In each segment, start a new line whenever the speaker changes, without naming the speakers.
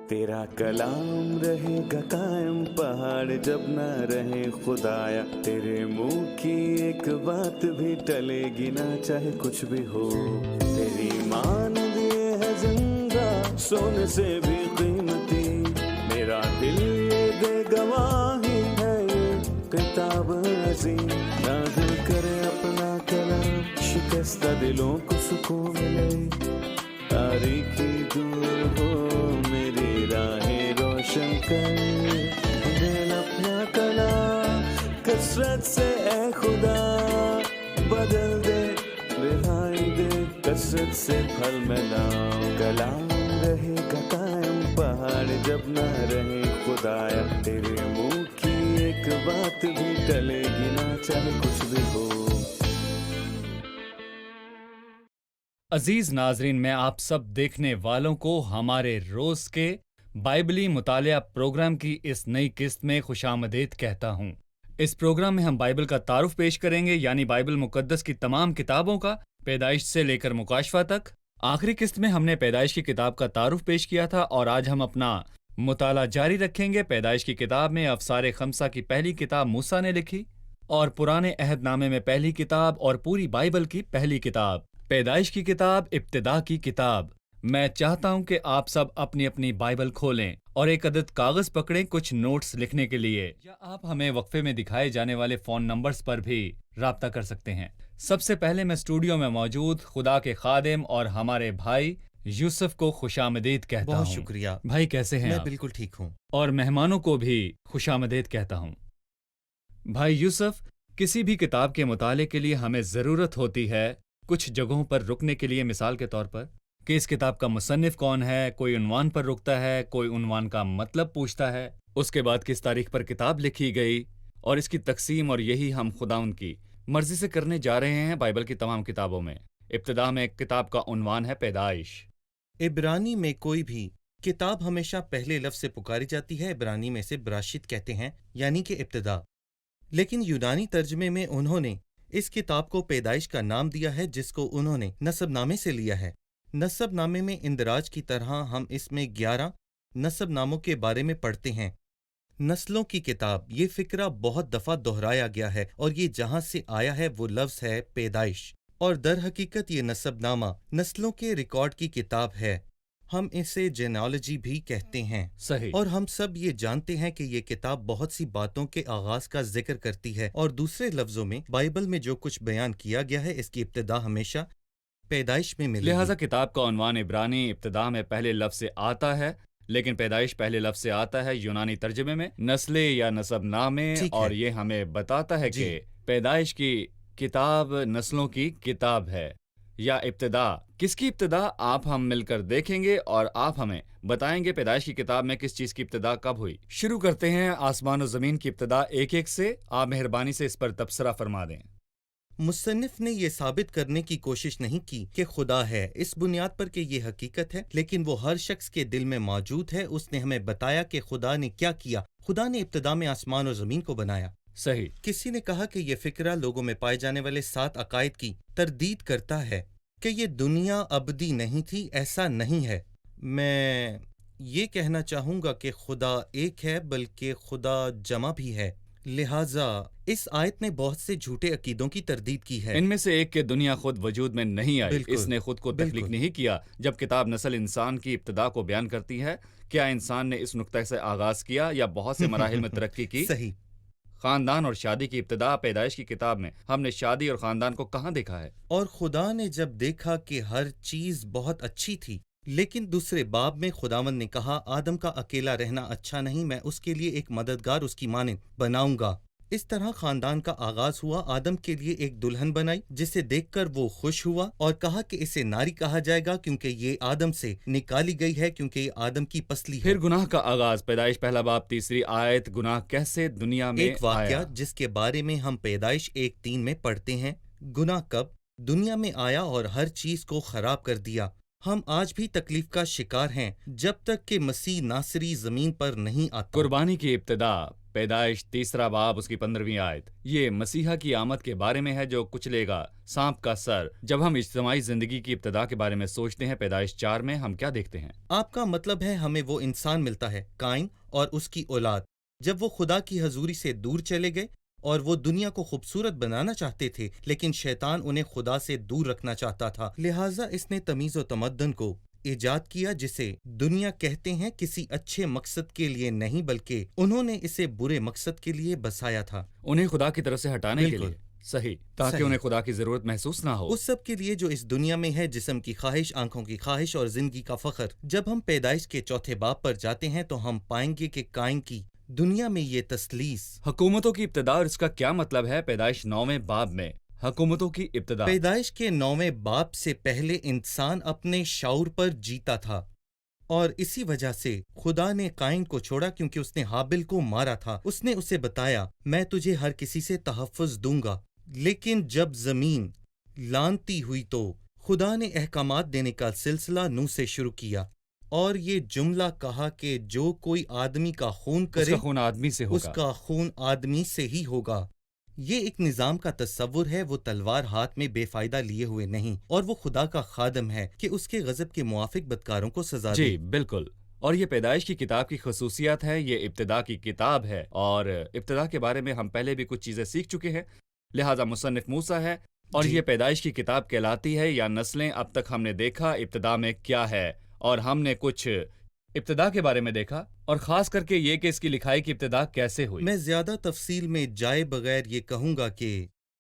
तेरा कलाम रहेगा कायम पहाड़ जब न रहे खुदाया, तेरे मुंह की एक बात भी टलेगी ना चाहे कुछ भी हो। तेरी मान दिए है जिंदा सोने से भी कीमती, मेरा दिल ये दे गवाही है ये किताब अजीम। नाज़िल करे अपना कलाम, शिकस्ता दिलों को सुकून मिले, तारीखी दूर हो मेरी राहें रोशन कर। दिल अपना कलाम कसरत से ए खुदा बदल दे, रिहाई दे कसरत से फल में लाओ। कलाम रहेगा कायम पहाड़ जब न रहे खुदाया, तेरे मुंह की एक बात भी टलेगी ना चाहे कुछ भी हो।
अजीज नाजरीन, मैं आप सब देखने वालों को हमारे रोज के बाइबली मुतालिया प्रोग्राम की इस नई किस्त में खुशामदीद कहता हूँ। इस प्रोग्राम में हम बाइबल का तारुफ पेश करेंगे, यानी बाइबल मुकद्दस की तमाम किताबों का, पैदाइश से लेकर मुकाशफा तक। आखिरी किस्त में हमने पैदाइश की किताब का तारुफ पेश किया था और आज हम अपना मुताला जारी रखेंगे। पैदाइश की किताब में अफसारे खमसा की पहली किताब मूसा ने लिखी और पुराने अहदनामे में पहली किताब और पूरी बाइबल की पहली किताब पैदाइश की किताब, इब्तिदा की किताब। मैं चाहता हूं कि आप सब अपनी अपनी बाइबल खोलें और एक अदद कागज पकड़ें कुछ नोट्स लिखने के लिए, या आप हमें वक्फे में दिखाए जाने वाले फोन नंबर्स पर भी राब्ता कर सकते हैं। सबसे पहले मैं स्टूडियो में मौजूद खुदा के खादिम और हमारे भाई यूसुफ को खुशामदीद कहता हूँ।
बहुत शुक्रिया
भाई, कैसे हैं
मैं
आप?
बिल्कुल ठीक हूँ।
और मेहमानों को भी खुशामदीद कहता हूँ। भाई यूसुफ, किसी भी किताब के मुताले के लिए हमें ज़रूरत होती है कुछ जगहों पर रुकने के लिए, मिसाल के तौर पर कि इस किताब का मुसन्निफ कौन है, कोई उन्वान पर रुकता है, कोई उन्वान का मतलब पूछता है, उसके बाद किस तारीख पर किताब लिखी गई और इसकी तकसीम, और यही हम खुदावंद की मर्जी से करने जा रहे हैं बाइबल की तमाम किताबों में। इब्तिदा में किताब का उन्वान है पैदाइश।
इब्रानी में कोई भी किताब हमेशा पहले लफ्ज़ से पुकारी जाती है। इब्रानी में से बराशित कहते हैं, यानी कि इब्तिदा। लेकिन यूनानी तर्जमे में उन्होंने इस किताब को पैदाइश का नाम दिया है, जिसको उन्होंने नसबनामे से लिया है। नसबनामे में इंदराज की तरह हम इसमें 11 नसबनामों के बारे में पढ़ते हैं। नस्लों की किताब, ये फिक्रा बहुत दफ़ा दोहराया गया है और ये जहाँ से आया है वो लफ्ज़ है पैदाइश, और दर हकीकत ये नसबनामा नस्लों के रिकॉर्ड की किताब है। हम इसे जेनोलॉजी भी कहते हैं।
सही।
और हम सब ये जानते हैं कि ये किताब बहुत सी बातों के आगाज का जिक्र करती है, और दूसरे लफ्जों में बाइबल में जो कुछ बयान किया गया है इसकी इब्तिदा हमेशा पैदाइश में मिलेगी।
लिहाजा किताब का उन्वान इब्रानी इब्तिदा में पहले लफ्ज से आता है, लेकिन पैदाइश पहले लफ्ज से आता है यूनानी तर्जमे में नस्ले या नसबनामे, और ये हमें बताता है कि पैदाइश की किताब नस्लों की किताब है या इब्तिदा। किसकी इब्तिदा आप हम मिलकर देखेंगे और आप हमें बताएंगे पैदाइश की किताब में किस चीज की इब्तिदा कब हुई। शुरू करते हैं आसमान और जमीन की इब्तिदा एक एक से। आप मेहरबानी से इस पर तबसरा फरमा दें।
मुसन्निफ ने यह साबित करने की कोशिश नहीं की कि खुदा है इस बुनियाद पर कि ये हकीकत है, लेकिन वो हर शख्स के दिल में मौजूद है। उसने हमें बताया कि खुदा ने क्या किया। खुदा ने इब्तिदा में आसमान और जमीन को बनाया।
सही।
किसी ने कहा कि यह फिक्रा लोगों में पाए जाने वाले 7 अकायद की तरदीद करता है कि ये दुनिया अबदी नहीं थी। ऐसा नहीं है। मैं ये कहना चाहूँगा कि खुदा एक है, बल्कि खुदा जमा भी है। लिहाजा इस आयत ने बहुत से झूठे अकीदों की तरदीद की है।
इनमें से एक कि दुनिया खुद वजूद में नहीं आई, इसने खुद को तख्लीक नहीं किया। जब किताब नस्ल इंसान की इब्तिदा को बयान करती है, क्या इंसान ने इस नुक्ते से आगाज किया या बहुत से मराहिल में तरक्की की?
सही।
खानदान और शादी की इब्तिदा पैदाइश की किताब में हमने शादी और खानदान को कहाँ देखा है?
और खुदा ने जब देखा कि हर चीज बहुत अच्छी थी, लेकिन दूसरे बाब में खुदावंद ने कहा आदम का अकेला रहना अच्छा नहीं, मैं उसके लिए एक मददगार उसकी मानिंद बनाऊंगा। इस तरह खानदान का आगाज हुआ। आदम के लिए एक दुल्हन बनाई जिसे देखकर वो खुश हुआ और कहा कि इसे नारी कहा जाएगा क्योंकि ये आदम से निकाली गई है, क्योंकि ये आदम की पसली है।
फिर गुनाह का आगाज, पैदाइश पहला बाब 3 आयत। गुनाह कैसे दुनिया में
एक वाकया
आया?
जिसके बारे में हम पैदाइश 1:3 में पढ़ते हैं। गुनाह कब दुनिया में आया और हर चीज को खराब कर दिया। हम आज भी तकलीफ का शिकार हैं जब तक कि मसीह नासरी जमीन पर नहीं आता।
कुर्बानी की इब्तिदा पैदाइश 3 बाब उसकी 15वीं आयत। ये मसीहा की आमद के बारे में है जो कुचलेगा सांप का सर। जब हम इज्तिमाई जिंदगी की इब्तिदा के बारे में सोचते हैं, पैदाइश 4 में हम क्या देखते हैं?
आपका मतलब है हमें वो इंसान मिलता है, काइन और उसकी औलाद, जब वो खुदा की हजूरी से दूर चले गए और वो दुनिया को खूबसूरत बनाना चाहते थे, लेकिन शैतान उन्हें खुदा से दूर रखना चाहता था। लिहाजा इसने तमीज़ व तमद्दुन को इजाद किया, जिसे दुनिया कहते हैं किसी अच्छे मकसद के लिए नहीं, बल्कि उन्होंने इसे बुरे मकसद के लिए बसाया था।
उन्हें खुदा की तरफ से हटाने के
बिल्कुल।
लिए। सही, ताकि
सही।
उन्हें खुदा की जरूरत महसूस ना हो।
उस सब के लिए जो इस दुनिया में है, जिस्म की ख्वाहिश, आंखों की ख्वाहिश और जिंदगी का फख्र। जब हम पैदाइश के चौथे बाब पर जाते हैं तो हम पाएंगे कि काइन की दुनिया में ये तस्लीस,
हुकूमतों की इब्तिदा, और इसका क्या मतलब है? पैदाइश 9वें बाब में हुकूमतों की इब्तिदा।
पैदाइश के 9वें बाब से पहले इंसान अपने शाऊर पर जीता था और इसी वजह से खुदा ने काइन को छोड़ा, क्योंकि उसने हाबिल को मारा था। उसने उसे बताया, मैं तुझे हर किसी से तहफ़्फ़ुज़ दूंगा। लेकिन जब जमीन लानती हुई तो खुदा ने अहकामात देने का सिलसिला नूह से शुरू किया और ये जुमला कहा कि जो कोई आदमी का खून करे
उसका खून आदमी से होगा।
उसका खून आदमी से ही होगा। ये एक निजाम का तस्वुर है, वो तलवार हाथ में बेफायदा लिए हुए नहीं, और वो खुदा का खादम है कि उसके गजब के मुआफिक बदकारों को सजा
जी
दे।
बिल्कुल। और ये पैदाइश की किताब की खसूसियत है, ये इब्तिदा की किताब है, और इब्तिदा के बारे में हम पहले भी कुछ चीज़ें सीख चुके हैं। लिहाजा मुसन्निफ मूसा है और
जी।
ये पैदाइश की किताब कहलाती है, या नस्लें। अब तक हमने देखा इब्तिदा में क्या है, और हमने कुछ इब्तिदा के बारे में देखा, और ख़ास करके ये कि इसकी लिखाई की इब्तिदा कैसे हुई।
मैं ज्यादा तफसील में जाए बगैर ये कहूंगा कि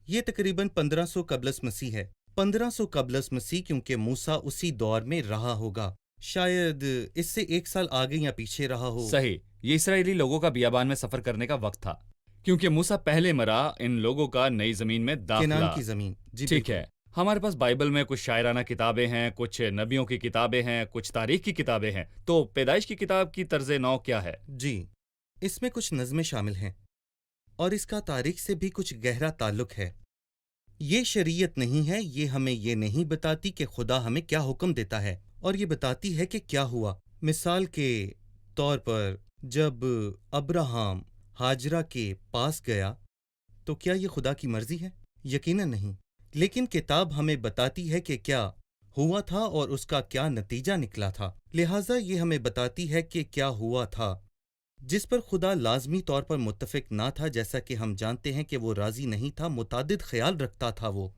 ये तकरीबन 1500 कबलस मसीह है। 1500 कबलस मसीह, क्योंकि मूसा उसी दौर में रहा होगा, शायद इससे 1 साल आगे या पीछे रहा हो।
सही, ये इसराइली लोगों का बियाबान में सफ़र करने का वक्त था, क्योंकि मूसा पहले मरा इन लोगों का नई ज़मीन में दाखिला।
केनान की जमीन। जी
ठीक
बिल्कुल।
है। हमारे पास बाइबल में कुछ शायराना किताबें हैं, कुछ नबियों की किताबें हैं, कुछ तारीख की किताबें हैं। तो पैदाइश की किताब की तर्ज नौ क्या है?
जी, इसमें कुछ नज़में शामिल हैं और इसका तारीख से भी कुछ गहरा ताल्लुक है। ये शरीयत नहीं है, ये हमें ये नहीं बताती कि खुदा हमें क्या हुक्म देता है, और ये बताती है कि क्या हुआ। मिसाल के तौर पर जब अब्राहम हाजरा के पास गया तो क्या ये खुदा की मर्जी है? यकीनन नहीं। लेकिन किताब हमें बताती है कि क्या हुआ था और उसका क्या नतीजा निकला था। लिहाजा ये हमें बताती है कि क्या हुआ था, जिस पर खुदा लाजमी तौर पर मुत्तफिक ना था। जैसा कि हम जानते हैं कि वो राजी नहीं था, मुतादिद ख्याल रखता था वो।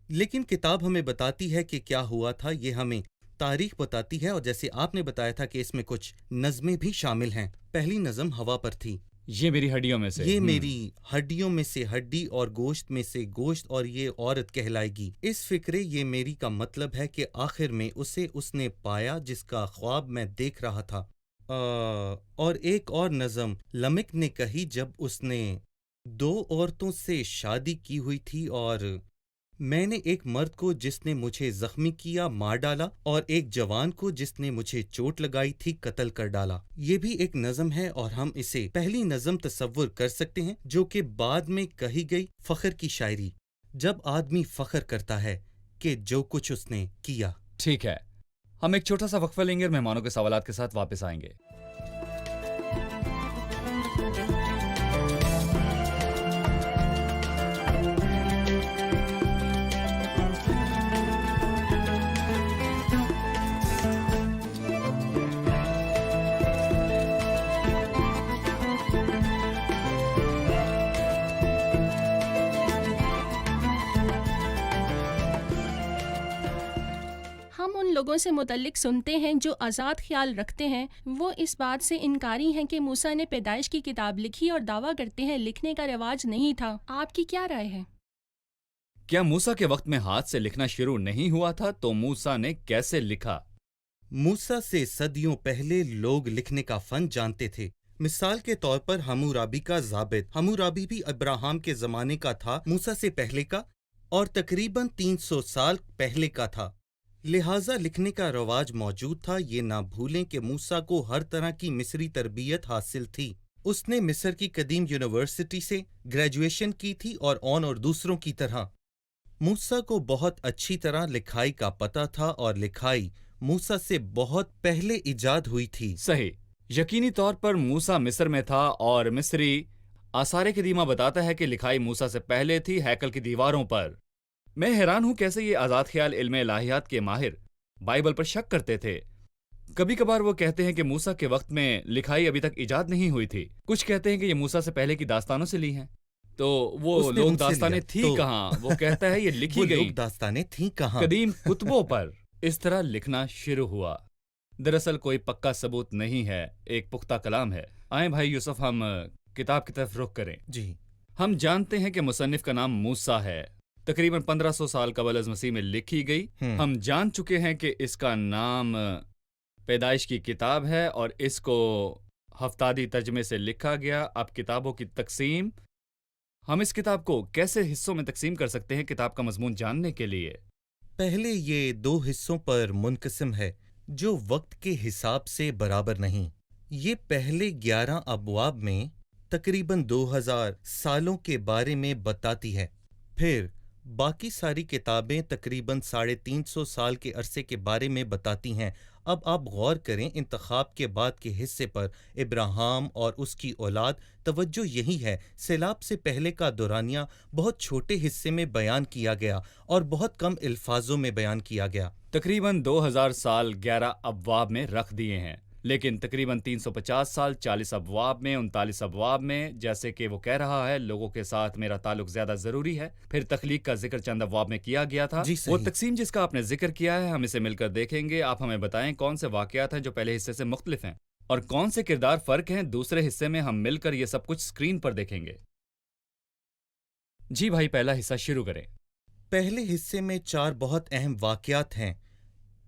लेकिन किताब हमें बताती है कि क्या हुआ था, ये हमें तारीख बताती है। और जैसे आपने बताया था कि इसमें कुछ नज़में भी शामिल हैं। पहली नज़म हवा पर थी,
ये मेरी हड्डियों में से।
ये मेरी हड्डियों में से हड्डी और गोश्त में से गोश्त, और ये औरत कहलाएगी। इस फिक्रे ये मेरी का मतलब है कि आखिर में उसे उसने पाया जिसका ख्वाब मैं देख रहा था। और एक और नज़म लमिक ने कही जब उसने 2 औरतों से शादी की हुई थी, और मैंने एक मर्द को जिसने मुझे जख्मी किया मार डाला, और एक जवान को जिसने मुझे चोट लगाई थी कत्ल कर डाला। ये भी एक नज़म है, और हम इसे पहली नज़म तसव्वुर कर सकते हैं, जो कि बाद में कही गई फ़ख्र की शायरी, जब आदमी फ़ख्र करता है कि जो कुछ उसने किया।
ठीक है, हम एक छोटा सा वक्फा लेंगे और मेहमानों के सवालात के साथ वापस आएंगे।
हम उन लोगों से मुतल्लिक सुनते हैं जो आज़ाद ख्याल रखते हैं। वो इस बात से इनकारी हैं कि मूसा ने पैदाइश की किताब लिखी और दावा करते हैं लिखने का रिवाज नहीं था। आपकी क्या राय है?
क्या मूसा के वक्त में हाथ से लिखना शुरू नहीं हुआ था? तो मूसा ने कैसे लिखा?
मूसा से सदियों पहले लोग लिखने का फन जानते थे। मिसाल के तौर पर हम्मुराबी का ज़ाबित। हम्मुराबी भी अब्राहम के ज़माने का था, मूसा से पहले का, और तकरीबन 300 साल पहले का था। लिहाजा लिखने का रवाज मौजूद था। ये ना भूलें कि मूसा को हर तरह की मिस्री तरबियत हासिल थी। उसने मिस्र की कदीम यूनिवर्सिटी से ग्रेजुएशन की थी, और और दूसरों की तरह मूसा को बहुत अच्छी तरह लिखाई का पता था, और लिखाई मूसा से बहुत पहले इजाद हुई थी।
सही, यकीनी तौर पर मूसा मिस्र में था और मिस्री आसार कदीमा बताता है कि लिखाई मूसा से पहले थी हैकल की दीवारों पर। मैं हैरान हूं कैसे ये आज़ाद ख्याल इल्म इलाहियात के माहिर बाइबल पर शक करते थे। कभी कभार वो कहते हैं कि मूसा के वक्त में लिखाई अभी तक इजाद नहीं हुई थी। कुछ कहते हैं कि ये मूसा से पहले की दास्तानों से ली हैं। तो वो
उसने
लोग
उनसे
दास्तानें
लिया,
थी
तो
कहाँ? वो कहता है ये
वो
लिखी गई
लोग दास्तानें थीं कहाँ?
कदीम कुतबों पर। इस तरह लिखना शुरू हुआ। दरअसल कोई पक्का सबूत नहीं है, एक पुख्ता कलाम है। आए भाई यूसुफ, हम किताब की तरफ रुख करें।
जी।
हम जानते हैं कि मुसन्निफ का नाम मूसा है, तकरीबन 1500 साल कबल अज़ मसीह में लिखी गई। हम जान चुके हैं कि इसका नाम पैदाइश की किताब है और इसको हफ्तादी तर्जमे से लिखा गया। अब किताबों की तकसीम, हम इस किताब को कैसे हिस्सों में तकसीम कर सकते हैं किताब का मजमून जानने के लिए?
पहले ये 2 हिस्सों पर मुनक़सिम है जो वक्त के हिसाब से बराबर नहीं। ये पहले 11 अबवाब में तकरीबन 2000 सालों के बारे में बताती है। फिर बाकी सारी किताबें तकरीबन 350 साल के अरसे के बारे में बताती हैं। अब आप गौर करें, इंतखाब के बाद के हिस्से पर इब्राहिम और उसकी औलाद, तवज्जो यही है, सैलाब से पहले का दौरानिया बहुत छोटे हिस्से में बयान किया गया और बहुत कम अल्फाजों में बयान किया गया।
तकरीबन 2000 साल 11 अबवाब में रख दिए हैं, लेकिन तकरीबन 350 साल 40 अबवाब में, 39 अबवाब में। जैसे कि वो कह रहा है, लोगों के साथ मेरा ताल्लुक ज्यादा जरूरी है। फिर तख्लीक का जिक्र चंद अबवाब में किया गया था।
जी,
वो
सही।
तकसीम जिसका आपने जिक्र किया है, हम इसे मिलकर देखेंगे। आप हमें बताएं कौन से वाकयात हैं जो पहले हिस्से से मुख्तलिफ हैं और कौन से किरदार फर्क हैं दूसरे हिस्से में। हम मिलकर ये सब कुछ स्क्रीन पर देखेंगे। जी भाई, पहला हिस्सा शुरू करें।
पहले हिस्से में 4 बहुत अहम वाकयात हैं।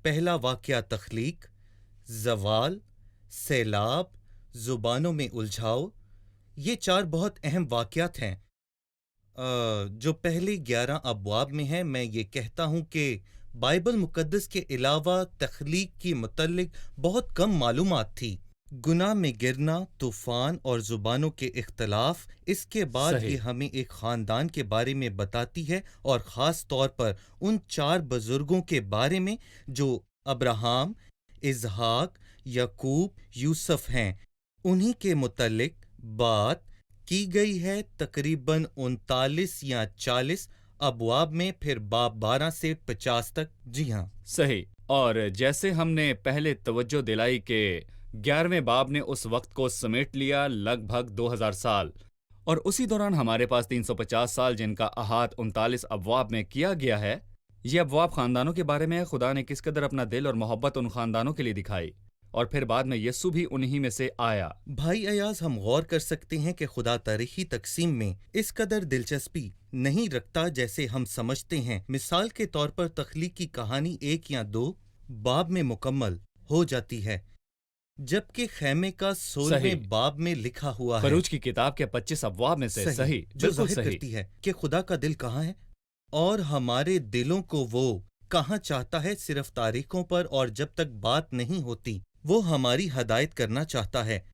पहला वाकया तख्लीक, ज़वाल, सैलाब, ज़ुबानों में उलझाव। ये 4 बहुत अहम वाकयात हैं जो पहले 11 अबवाब में हैं। मैं ये कहता हूँ कि बाइबल मुकद्दस के अलावा तख्लीक की मुतल्लिक बहुत कम मालूमात थी। गुनाह में गिरना, तूफान और ज़ुबानों के इख्तलाफ। इसके बाद
सही।
ये हमें एक ख़ानदान के बारे में बताती है और ख़ास तौर पर उन 4 बुज़ुर्गों के बारे में जो अब्राहम, इसहाक, याकूब, यूसुफ हैं। उन्हीं के मुतल्लिक बात की गई है तकरीबन 39 या 40 अबवाब में, फिर बाब 12 से 50 तक। जी हाँ,
सही। और जैसे हमने पहले तवज्जो दिलाई कि 11वें बाब ने उस वक्त को समेट लिया, लगभग 2000 साल, और उसी दौरान हमारे पास 350 साल जिनका अहात 39 अबवाब में किया गया है। ये अबवाब खानदानों के बारे में है। खुदा ने किस कदर अपना दिल और मोहब्बत उन खानदानों के लिए दिखाई, और फिर बाद में यस्सु भी उन्हीं में से आया।
भाई अयाज, हम गौर कर सकते हैं कि खुदा तारीखी तकसीम में इस कदर दिलचस्पी नहीं रखता जैसे हम समझते हैं। मिसाल के तौर पर तख्लीक की कहानी 1 या 2 बाब में मुकम्मल हो जाती है, जबकि खैमे का 16वें बाब में लिखा हुआ है।
फरूज की किताब के 25 अबवाब में से। सही,
जो
बिल्कुल
जाहिर
सही।
करती है कि खुदा का दिल कहाँ है और हमारे दिलों को वो कहाँ चाहता है। सिर्फ तारीखों पर और जब तक बात नहीं होती, वो हमारी हदायत करना चाहता है।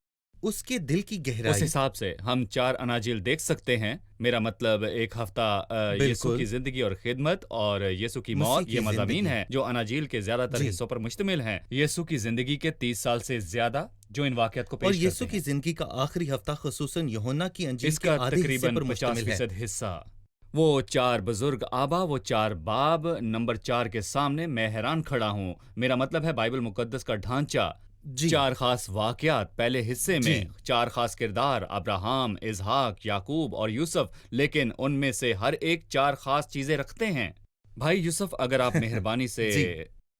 उसके दिल की
उस
गहराई।
हिसाब से हम 4 अनाजिल देख सकते हैं। मेरा मतलब एक हफ्ता यीशु की जिंदगी और खिदमत और यीशु की मौत,
मसीह की
ये मज़ामीन
जिंदगी।
हैं जो अनाजिल के ज्यादातर
जी।
हिस्सों पर मुश्तमिल हैं। यीशु की जिंदगी के 30 साल से ज्यादा जो इन वाकयात को
और
पेश
यीशु
करते
की
हैं।
जिंदगी का आखिरी हफ्ता खुसूसन यूहन्ना की अंजील के
इसका
आधे हिस्से
तकरीबन
पर मुश्तमिल है।
50% हिस्सा। वो 4 बुजुर्ग आबा, वो 4 बाब, नंबर 4 के सामने मैं हैरान खड़ा हूँ। मेरा मतलब है बाइबल मुकद्दस का ढांचा।
जी।
4 खास वाकयात पहले हिस्से
जी।
में, 4 खास किरदार अब्राहम, इसहाक, याकूब और यूसुफ, लेकिन उनमें से हर एक 4 खास चीजें रखते हैं। भाई यूसुफ, अगर आप मेहरबानी से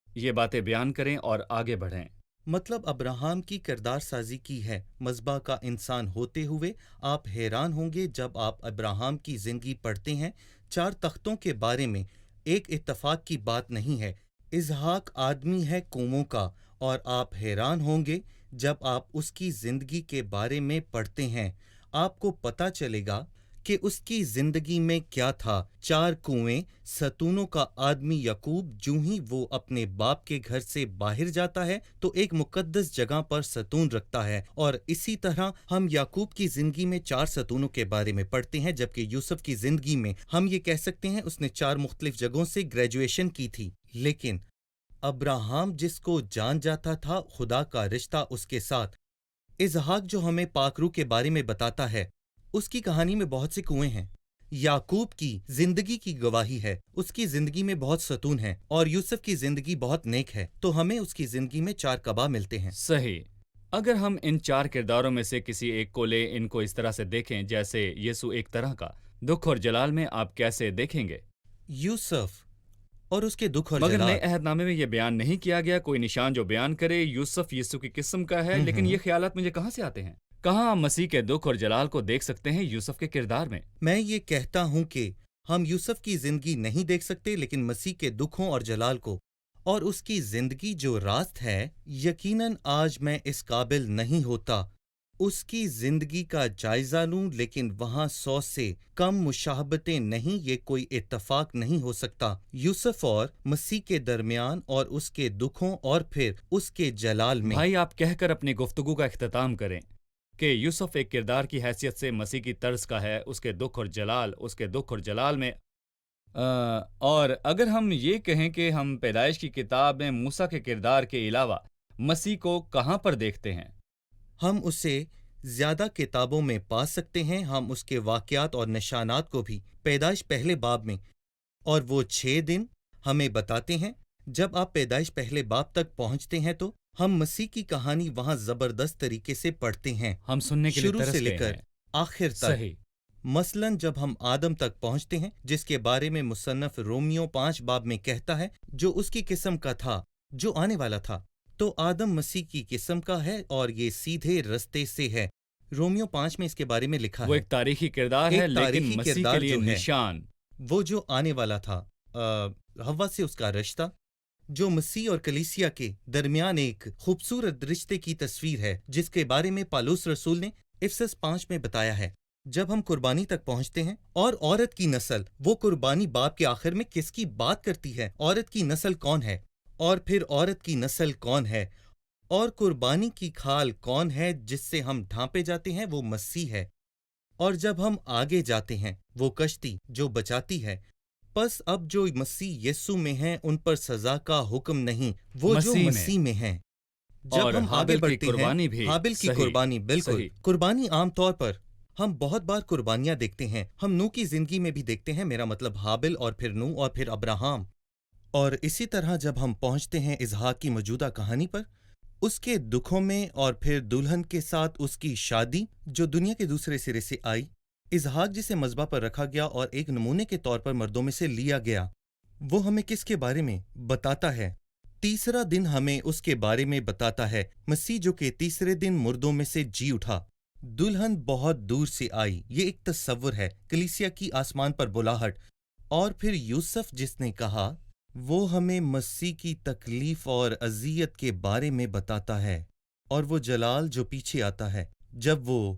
ये बातें बयान करें और आगे बढ़ें।
मतलब अब्राहम की किरदार साजी की है मज़बा का इंसान होते हुए। आप हैरान होंगे जब आप अब्राहम की जिंदगी पढ़ते हैं। 4 तख्तों के बारे में एक इत्तफाक की बात नहीं है। इसहाक आदमी है कौमों का, और आप हैरान होंगे जब आप उसकी जिंदगी के बारे में पढ़ते हैं। आपको पता चलेगा कि उसकी जिंदगी में क्या था। 4 कुएं, सतूनों का आदमी याकूब जूं ही वो अपने बाप के घर से बाहर जाता है तो एक मुकद्दस जगह पर सतून रखता है, और इसी तरह हम याकूब की जिंदगी में 4 सतूनों के बारे में पढ़ते हैं, जबकि यूसुफ की जिंदगी में हम ये कह सकते हैं उसने 4 मुख्तलिफ जगहों से ग्रेजुएशन की थी। लेकिन अब्राहम जिसको जान जाता था खुदा का रिश्ता उसके साथ, इसहाक जो हमें पाकरू के बारे में बताता है, اس کی کہانی میں بہت سے کنویں ہیں۔ یعقوب کی زندگی کی گواہی ہے، اس کی زندگی میں بہت ستون ہیں، اور یوسف کی زندگی بہت نیک ہے، تو ہمیں اس کی زندگی میں 4 کعبہ ملتے ہیں۔
صحیح۔ اگر ہم ان 4 کرداروں میں سے کسی ایک کو لیں، ان کو اس طرح سے دیکھیں جیسے یسوع ایک طرح کا دکھ اور جلال میں، آپ کیسے دیکھیں گے؟
یوسف اور اس کے دکھ اور
مگر
جلال۔
نئے عہد نامے میں یہ بیان نہیں کیا گیا، کوئی نشان جو بیان کرے یوسف یسوع کی قسم کا ہے، لیکن یہ خیالات مجھے کہاں سے آتے ہیں؟ کہاں ہم مسیح کے دکھ اور جلال کو دیکھ سکتے ہیں یوسف کے کردار میں؟
میں یہ کہتا ہوں کہ ہم یوسف کی زندگی نہیں دیکھ سکتے، لیکن مسیح کے دکھوں اور جلال کو، اور اس کی زندگی جو راست ہے، یقیناً آج میں اس قابل نہیں ہوتا اس کی زندگی کا جائزہ لوں، لیکن وہاں 100 سے کم مشابہتیں نہیں، یہ کوئی اتفاق نہیں ہو سکتا یوسف اور مسیح کے درمیان، اور اس کے دکھوں اور پھر اس کے جلال میں۔
بھائی، آپ کہہ کر اپنی گفتگو کا اختتام کریں کہ یوسف ایک کردار کی حیثیت سے مسیح کی طرز کا ہے، اس کے دکھ اور جلال میں۔ اور اگر ہم یہ کہیں کہ ہم پیدائش کی کتاب میں موسیٰ کے کردار کے علاوہ مسیح کو کہاں پر دیکھتے ہیں؟
ہم اسے زیادہ کتابوں میں پا سکتے ہیں، ہم اس کے واقعات اور نشانات کو بھی پیدائش پہلے باب میں، اور وہ 6 دن ہمیں بتاتے ہیں۔ جب آپ پیدائش پہلے باب تک پہنچتے ہیں تو ہم مسیح کی کہانی وہاں زبردست طریقے سے پڑھتے ہیں،
ہم سننے کے لیے
شروع سے
ترس
لے
گئے
کر
ہیں۔
آخر تک۔
صحیح۔
مثلاً جب ہم آدم تک پہنچتے ہیں، جس کے بارے میں مصنف رومیو 5 باب میں کہتا ہے، جو اس کی قسم کا تھا جو آنے والا تھا، تو آدم مسیح کی قسم کا ہے اور یہ سیدھے رستے سے ہے۔ رومیو 5 میں اس کے بارے میں لکھا
وہ
ہے،
ایک تاریخی کردار ہے،
ایک
لیکن
تاریخی
مسیح
کردار
کے لیے
جو ہے،
نشان۔
وہ جو آنے والا تھا، ہوا سے اس کا رشتہ، جو مسیح اور کلیسیا کے درمیان ایک خوبصورت رشتے کی تصویر ہے، جس کے بارے میں پالوس رسول نے افسس 5 میں بتایا ہے۔ جب ہم قربانی تک پہنچتے ہیں اور عورت کی نسل، وہ قربانی باب کے آخر میں کس کی بات کرتی ہے؟ عورت کی نسل کون ہے؟ اور پھر عورت کی نسل کون ہے؟ اور قربانی کی کھال کون ہے جس سے ہم ڈھانپے جاتے ہیں؟ وہ مسیح ہے۔ اور جب ہم آگے جاتے ہیں، وہ کشتی جو بچاتی ہے، پس اب جو مسیح یسوع میں ہیں ان پر سزا کا حکم نہیں، وہ جو مسیح میں ہیں۔
اور
جب ہم آگے
حابل کی
بڑھتے
قربانی
ہیں،
بھی۔
حابل کی
صحیح،
قربانی، بالکل۔
صحیح۔
قربانی عام طور پر ہم بہت بار قربانیاں دیکھتے ہیں، ہم نوح کی زندگی میں بھی دیکھتے ہیں، میرا مطلب حابل، اور پھر نوح، اور پھر ابراہام۔ اور اسی طرح جب ہم پہنچتے ہیں اسحاق کی موجودہ کہانی پر، اس کے دکھوں میں، اور پھر دلہن کے ساتھ اس کی شادی جو دنیا کے دوسرے سرے سے آئی، اسحاق جسے مذبح پر رکھا گیا اور ایک نمونے کے طور پر مردوں میں سے لیا گیا، وہ ہمیں کس کے بارے میں بتاتا ہے؟ تیسرا دن ہمیں اس کے بارے میں بتاتا ہے، مسیح جو کہ تیسرے دن مردوں میں سے جی اٹھا۔ دلہن بہت دور سے آئی، یہ ایک تصور ہے، کلیسیا کی آسمان پر بلاہٹ۔ اور پھر یوسف جس نے کہا، وہ ہمیں مسیح کی تکلیف اور اذیت کے بارے میں بتاتا ہے، اور وہ جلال جو پیچھے آتا ہے جب وہ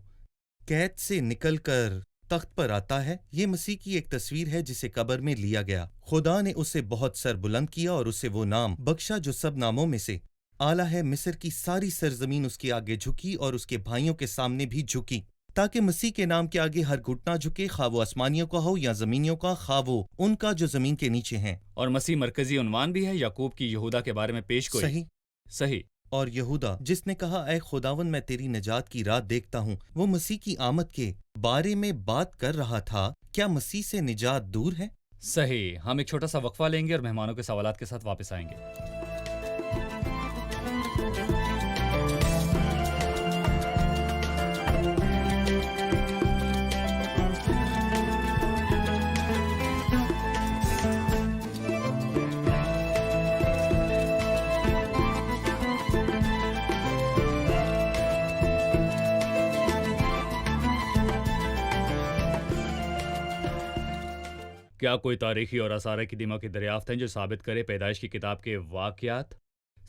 قید سے نکل کر تخت پر آتا ہے، یہ مسیح کی ایک تصویر ہے جسے قبر میں لیا گیا۔ خدا نے اسے بہت سر بلند کیا اور اسے وہ نام بخشا جو سب ناموں میں سے اعلیٰ ہے۔ مصر کی ساری سرزمین اس کے آگے جھکی اور اس کے بھائیوں کے سامنے بھی جھکی، تاکہ مسیح کے نام کے آگے ہر گھٹنا جھکے، خواہ وہ آسمانیوں کا ہو یا زمینیوں کا، خواہ وہ ان کا جو زمین کے نیچے ہیں۔
اور مسیح مرکزی عنوان بھی ہے یعقوب کی یہودا کے بارے میں پیش گوئی۔
صحیح۔
صحیح۔
اور یہودا جس نے کہا، اے خداوند میں تیری نجات کی راہ دیکھتا ہوں، وہ مسیح کی آمد کے بارے میں بات کر رہا تھا۔ کیا مسیح سے نجات دور ہے؟
صحیح۔ ہم ایک چھوٹا سا وقفہ لیں گے اور مہمانوں کے سوالات کے ساتھ واپس آئیں گے۔ کیا کوئی تاریخی اور آثار قدیمہ کی دریافت ہیں جو ثابت کرے پیدائش کی کتاب کے واقعات؟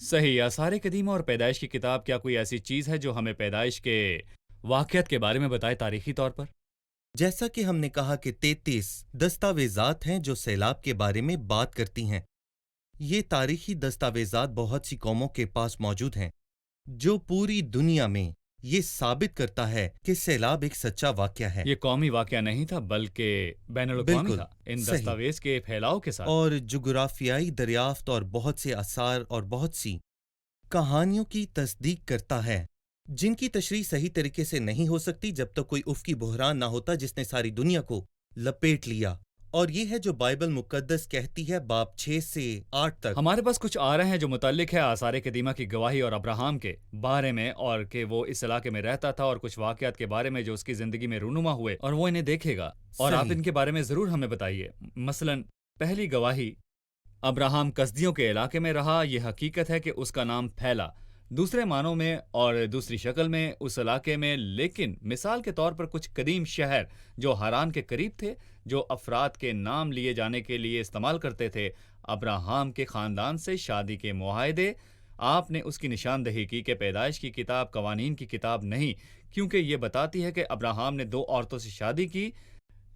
صحیح۔ آثار قدیمہ اور پیدائش کی کتاب، کیا کوئی ایسی چیز ہے جو ہمیں پیدائش کے واقعات کے بارے میں بتائے تاریخی طور پر؟
جیسا کہ ہم نے کہا کہ 33 دستاویزات ہیں جو سیلاب کے بارے میں بات کرتی ہیں۔ یہ تاریخی دستاویزات بہت سی قوموں کے پاس موجود ہیں، جو پوری دنیا میں یہ ثابت کرتا ہے کہ سیلاب ایک سچا واقعہ ہے۔
یہ قومی واقعہ نہیں تھا بلکہ بین الاقوامی
بالکل،
تھا، ان
صحیح۔
دستاویز کے پھیلاؤ کے ساتھ۔
اور جغرافیائی دریافت اور بہت سے آثار اور بہت سی کہانیوں کی تصدیق کرتا ہے جن کی تشریح صحیح طریقے سے نہیں ہو سکتی جب تک کوئی افقی بحران نہ ہوتا جس نے ساری دنیا کو لپیٹ لیا، اور یہ ہے جو بائبل مقدس کہتی ہے باب 6 سے 8 تک۔
ہمارے پاس کچھ آ رہے ہیں جو متعلق ہے آثار قدیمہ کی گواہی اور ابراہم کے بارے میں، اور کہ وہ اس علاقے میں رہتا تھا، اور کچھ واقعات کے بارے میں جو اس کی زندگی میں رونما ہوئے اور وہ انہیں دیکھے گا، اور آپ
صحیح۔
ان کے بارے میں ضرور ہمیں بتائیے۔ مثلا پہلی گواہی، ابراہم کسدیوں کے علاقے میں رہا، یہ حقیقت ہے کہ اس کا نام پھیلا دوسرے معنوں میں اور دوسری شکل میں اس علاقے میں، لیکن مثال کے طور پر کچھ قدیم شہر جو ہاران کے قریب تھے، جو افراد کے نام لیے جانے کے لیے استعمال کرتے تھے، ابراہم کے خاندان سے شادی کے معاہدے۔ آپ نے اس کی نشاندہی کی کہ پیدائش کی کتاب قوانین کی کتاب نہیں، کیونکہ یہ بتاتی ہے کہ ابراہم نے 2 عورتوں سے شادی کی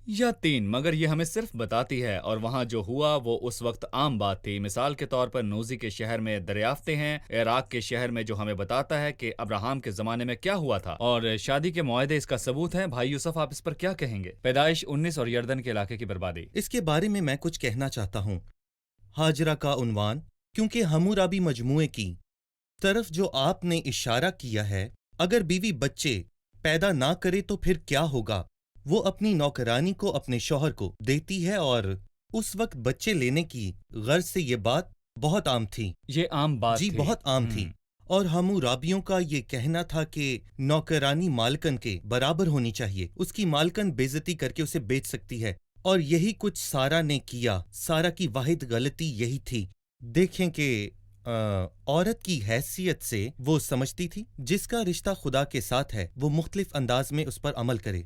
یا 3، مگر یہ ہمیں صرف بتاتی ہے، اور وہاں جو ہوا وہ اس وقت عام بات تھی۔ مثال کے طور پر نوزی کے شہر میں دریافتیں ہیں، عراق کے شہر میں جو ہمیں بتاتا ہے کہ ابراہم کے زمانے میں کیا ہوا تھا، اور شادی کے معاہدے اس کا ثبوت ہیں۔ بھائی یوسف، آپ اس پر کیا کہیں گے؟ پیدائش 19 اور یردن کے علاقے کی بربادی۔
اس کے بارے میں کچھ کہنا چاہتا ہوں۔ ہاجرہ کا عنوان، کیونکہ حمورابی مجموعے کی طرف جو آپ نے اشارہ کیا ہے، اگر بیوی بچے پیدا نہ کرے تو پھر کیا ہوگا؟ وہ اپنی نوکرانی کو اپنے شوہر کو دیتی ہے، اور اس وقت بچے لینے کی غرض سے یہ بات بہت عام تھی۔
یہ عام بات
جی
تھی۔
بہت عام تھی، اور حمورابیوں کا یہ کہنا تھا کہ نوکرانی مالکن کے برابر ہونی چاہیے، اس کی مالکن بے عزتی کر کے اسے بیچ سکتی ہے، اور یہی کچھ سارا نے کیا۔ سارا کی واحد غلطی یہی تھی۔ دیکھیں کہ عورت کی حیثیت سے وہ سمجھتی تھی جس کا رشتہ خدا کے ساتھ ہے وہ مختلف انداز میں اس پر عمل کرے،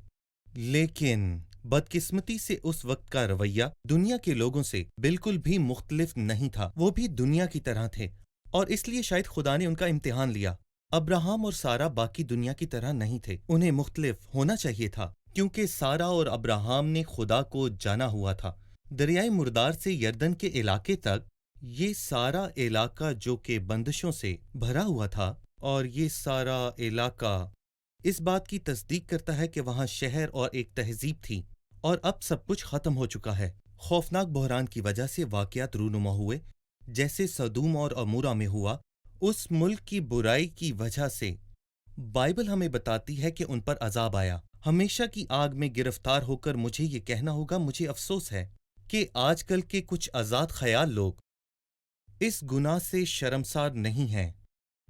لیکن بدقسمتی سے اس وقت کا رویہ دنیا کے لوگوں سے بالکل بھی مختلف نہیں تھا۔ وہ بھی دنیا کی طرح تھے، اور اس لیے شاید خدا نے ان کا امتحان لیا۔ ابراہم اور سارا باقی دنیا کی طرح نہیں تھے، انہیں مختلف ہونا چاہیے تھا، کیونکہ سارا اور ابراہم نے خدا کو جانا ہوا تھا۔ دریائے مردار سے یردن کے علاقے تک یہ سارا علاقہ جو کہ بندشوں سے بھرا ہوا تھا، اور یہ سارا علاقہ اس بات کی تصدیق کرتا ہے کہ وہاں شہر اور ایک تہذیب تھی، اور اب سب کچھ ختم ہو چکا ہے۔ خوفناک بحران کی وجہ سے واقعات رونما ہوئے، جیسے سدوم اور عمورہ میں ہوا۔ اس ملک کی برائی کی وجہ سے بائبل ہمیں بتاتی ہے کہ ان پر عذاب آیا۔ ہمیشہ کی آگ میں گرفتار ہو کر مجھے یہ کہنا ہوگا، مجھے افسوس ہے کہ آج کل کے کچھ آزاد خیال لوگ اس گناہ سے شرمسار نہیں ہیں،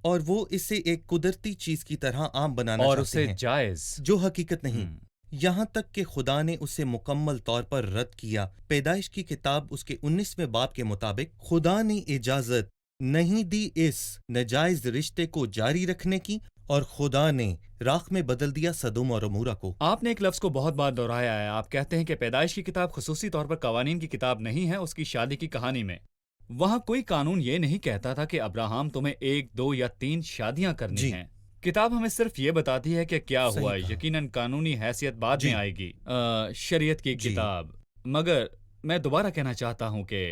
اور وہ اسے ایک قدرتی چیز کی طرح عام بنانا
اور
چاہتے
اسے
ہیں،
جائز،
جو حقیقت نہیں۔ یہاں تک کہ خدا نے اسے مکمل طور پر رد کیا۔ پیدائش کی کتاب اس کے 19ویں باب کے مطابق خدا نے اجازت نہیں دی اس ناجائز رشتے کو جاری رکھنے کی، اور خدا نے راکھ میں بدل دیا سدوم اور عمورہ کو۔
آپ نے ایک لفظ کو بہت بار دہرایا ہے۔ آپ کہتے ہیں کہ پیدائش کی کتاب خصوصی طور پر قوانین کی کتاب نہیں ہے، اس کی شادی کی کہانی میں وہاں کوئی قانون یہ نہیں کہتا تھا کہ ابراہم تمہیں 1، 2 یا 3 شادیاں کرنی
جی۔
ہیں۔ کتاب ہمیں صرف یہ بتاتی ہے کہ کیا
صحیح
ہوا۔
کہا۔
یقیناً قانونی حیثیت بعد
جی۔
میں آئے گی، شریعت کی
جی۔
کتاب۔ مگر میں دوبارہ کہنا چاہتا ہوں کہ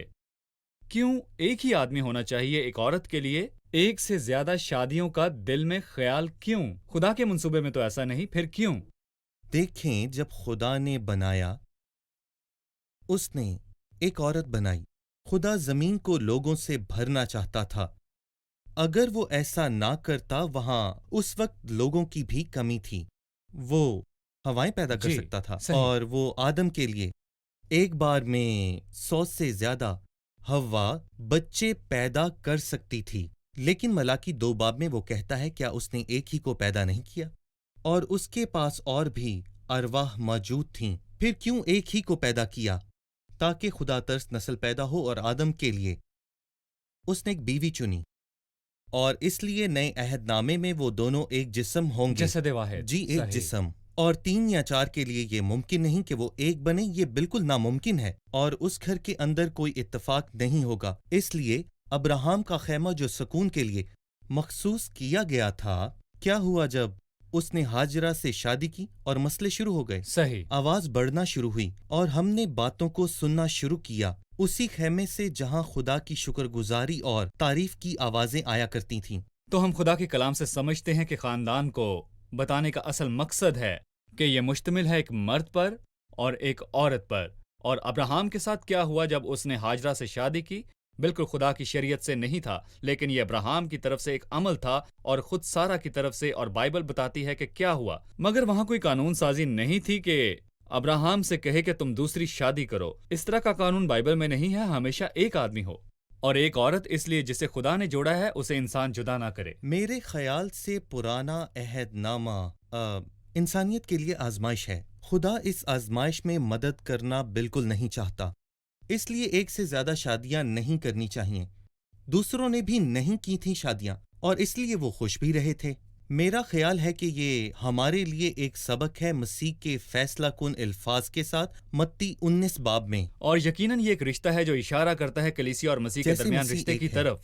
کیوں ایک ہی آدمی ہونا چاہیے ایک عورت کے لیے؟ ایک سے زیادہ شادیوں کا دل میں خیال کیوں؟ خدا کے منصوبے میں تو ایسا نہیں، پھر کیوں؟
دیکھیں، جب خدا نے بنایا، اس نے ایک عورت بنائی۔ خدا زمین کو لوگوں سے بھرنا چاہتا تھا۔ اگر وہ ایسا نہ کرتا، وہاں اس وقت لوگوں کی بھی کمی تھی۔ وہ ہوائیں پیدا کر
جی،
سکتا تھا،
صحیح۔
اور وہ آدم کے لیے ایک بار میں 100 سے زیادہ ہوا بچے پیدا کر سکتی تھی۔ لیکن ملاکی 2 باب میں وہ کہتا ہے، کیا اس نے ایک ہی کو پیدا نہیں کیا؟ اور اس کے پاس اور بھی ارواح موجود تھیں، پھر کیوں ایک ہی کو پیدا کیا؟ تاکہ خدا ترس نسل پیدا ہو، اور آدم کے لیے اس نے ایک بیوی چنی، اور اس لیے نئے عہد نامے میں وہ دونوں ایک جسم ہوں گے۔
جسد واحد،
جی، ایک
صحیح۔
جسم۔ اور 3 یا 4 کے لیے یہ ممکن نہیں کہ وہ ایک بنے، یہ بالکل ناممکن ہے، اور اس گھر کے اندر کوئی اتفاق نہیں ہوگا۔ اس لیے ابراہم کا خیمہ جو سکون کے لیے مخصوص کیا گیا تھا، کیا ہوا جب اس نے ہاجرہ سے شادی کی اور مسئلے شروع ہو گئے؟
صحیح۔
آواز بڑھنا شروع ہوئی، اور ہم نے باتوں کو سننا شروع کیا، اسی خیمے سے جہاں خدا کی شکر گزاری اور تعریف کی آوازیں آیا کرتی تھیں۔
تو ہم خدا کے کلام سے سمجھتے ہیں کہ خاندان کو بتانے کا اصل مقصد ہے کہ یہ مشتمل ہے ایک مرد پر اور ایک عورت پر۔ اور ابراہم کے ساتھ کیا ہوا جب اس نے ہاجرہ سے شادی کی؟ بالکل خدا کی شریعت سے نہیں تھا، لیکن یہ ابراہیم کی طرف سے ایک عمل تھا اور خود سارا کی طرف سے، اور بائبل بتاتی ہے کہ کیا ہوا۔ مگر وہاں کوئی قانون سازی نہیں تھی کہ ابراہیم سے کہے کہ تم دوسری شادی کرو۔ اس طرح کا قانون بائبل میں نہیں ہے، ہمیشہ ایک آدمی ہو اور ایک عورت، اس لیے جسے خدا نے جوڑا ہے اسے انسان جدا نہ کرے۔
میرے خیال سے پرانا عہد نامہ انسانیت کے لیے آزمائش ہے۔ خدا اس آزمائش میں مدد کرنا بالکل نہیں چاہتا، اس لیے ایک سے زیادہ شادیاں نہیں کرنی چاہیے۔ دوسروں نے بھی نہیں کی تھیں شادیاں، اور اس لیے وہ خوش بھی رہے تھے۔ میرا خیال ہے کہ یہ ہمارے لیے ایک سبق ہے مسیح کے فیصلہ کن الفاظ کے ساتھ متی 19 باب میں۔
اور یقیناً یہ ایک رشتہ ہے جو اشارہ کرتا ہے کلیسیا اور مسیح کے
جیسے
درمیان
مسیح
رشتے
ایک
کی
ہے۔
طرف۔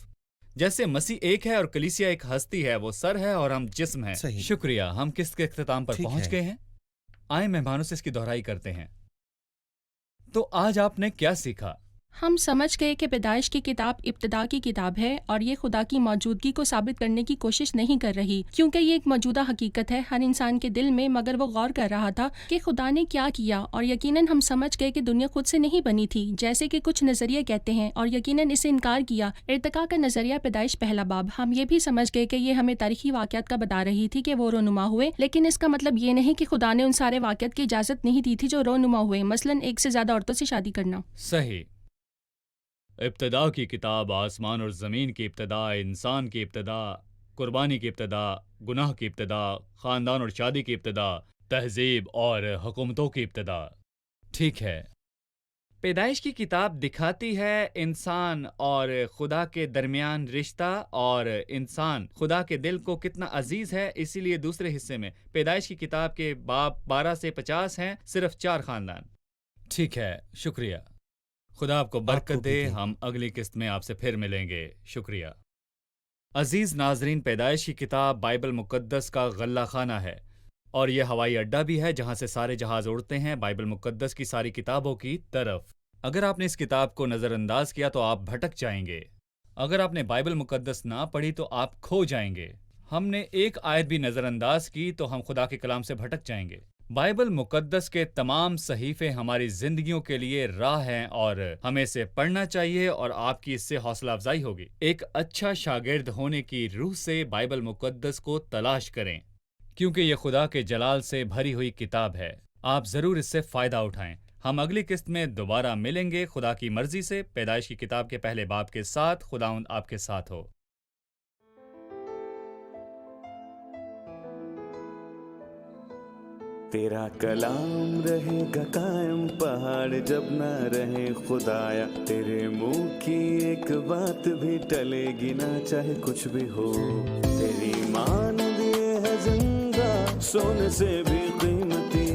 جیسے مسیح ایک ہے اور کلیسیا ایک ہستی ہے، وہ سر ہے اور ہم جسم ہیں۔
صحیح۔
شکریہ، ہم قسط کے اختتام پر
ٹھیک
پہنچ
ہے۔
گئے ہیں۔ آئیں مہمانوں سے اس کی دہرائی کرتے ہیں۔ تو آج آپ نے کیا سیکھا؟
ہم سمجھ گئے کہ پیدائش کی کتاب ابتدا کی کتاب ہے اور یہ خدا کی موجودگی کو ثابت کرنے کی کوشش نہیں کر رہی، کیونکہ یہ ایک موجودہ حقیقت ہے ہر انسان کے دل میں، مگر وہ غور کر رہا تھا کہ خدا نے کیا کیا۔ اور یقیناً ہم سمجھ گئے کہ دنیا خود سے نہیں بنی تھی، جیسے کہ کچھ نظریے کہتے ہیں، اور یقیناً اسے انکار کیا۔ ارتقاء کا نظریہ پیدائش پہلا باب۔ ہم یہ بھی سمجھ گئے کہ یہ ہمیں تاریخی واقعات کا بتا رہی تھی کہ وہ رونما ہوئے، لیکن اس کا مطلب یہ نہیں کہ خدا نے ان سارے واقعات کی اجازت نہیں دی تھی جو رونما ہوئے، مثلاً ایک سے زیادہ عورتوں سے شادی کرنا۔
صحیح۔ ابتدا کی کتاب آسمان اور زمین کی ابتدا، انسان کی ابتدا، قربانی کی ابتدا، گناہ کی ابتدا، خاندان اور شادی کی ابتدا، تہذیب اور حکومتوں کی ابتدا۔ ٹھیک ہے، پیدائش کی کتاب دکھاتی ہے انسان اور خدا کے درمیان رشتہ، اور انسان خدا کے دل کو کتنا عزیز ہے۔ اسی لیے دوسرے حصے میں پیدائش کی کتاب کے باب 12 سے 50 ہیں، صرف 4 خاندان۔ ٹھیک ہے، شکریہ۔ خدا آپ کو برکت دے۔ ہم اگلی قسط میں آپ سے پھر ملیں گے۔ شکریہ۔ عزیز ناظرین، پیدائش کی کتاب بائبل مقدس کا غلہ خانہ ہے، اور یہ ہوائی اڈہ بھی ہے جہاں سے سارے جہاز اڑتے ہیں بائبل مقدس کی ساری کتابوں کی طرف۔ اگر آپ نے اس کتاب کو نظر انداز کیا تو آپ بھٹک جائیں گے۔ اگر آپ نے بائبل مقدس نہ پڑھی تو آپ کھو جائیں گے۔ ہم نے ایک آیت بھی نظر انداز کی تو ہم خدا کے کلام سے بھٹک جائیں گے۔ بائبل مقدس کے تمام صحیفے ہماری زندگیوں کے لیے راہ ہیں، اور ہمیں اسے پڑھنا چاہیے، اور آپ کی اس سے حوصلہ افزائی ہوگی۔ ایک اچھا شاگرد ہونے کی روح سے بائبل مقدس کو تلاش کریں، کیونکہ یہ خدا کے جلال سے بھری ہوئی کتاب ہے۔ آپ ضرور اس سے فائدہ اٹھائیں۔ ہم اگلی قسط میں دوبارہ ملیں گے خدا کی مرضی سے، پیدائش کی کتاب کے پہلے باب کے ساتھ۔ خداوند آپ کے ساتھ ہو۔
تیرا کلام رہے گا قائم، پہاڑ جب نہ رہے خدایا، تیرے منہ کی ایک بات بھی ٹلے گی نہ، چاہے کچھ بھی ہو۔ تیری مان دیے ہے زندہ، سونے سے بھی قیمتی،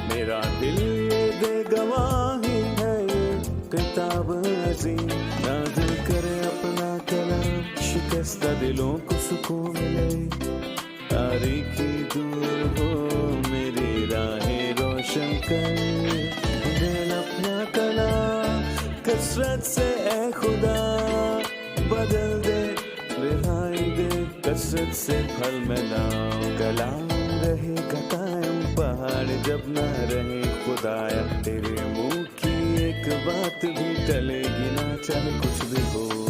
میرا دل یہ دے گواہی ہے، یہ کتاب عظیم نازل کرے اپنا کلام، شکستہ دلوں کو سکون ملے، تاریکی دور ہو میری راہیں روشن کر، دل اپنا کلام کثرت سے اے خدا بدل دے، رہائی دے کثرت سے پھل میں لاؤ۔ کلام رہے گا قائم، پہاڑ جب نہ رہے خدایا، تیرے منہ کی ایک بات بھی ٹلے گی نہ، چاہے کچھ بھی ہو۔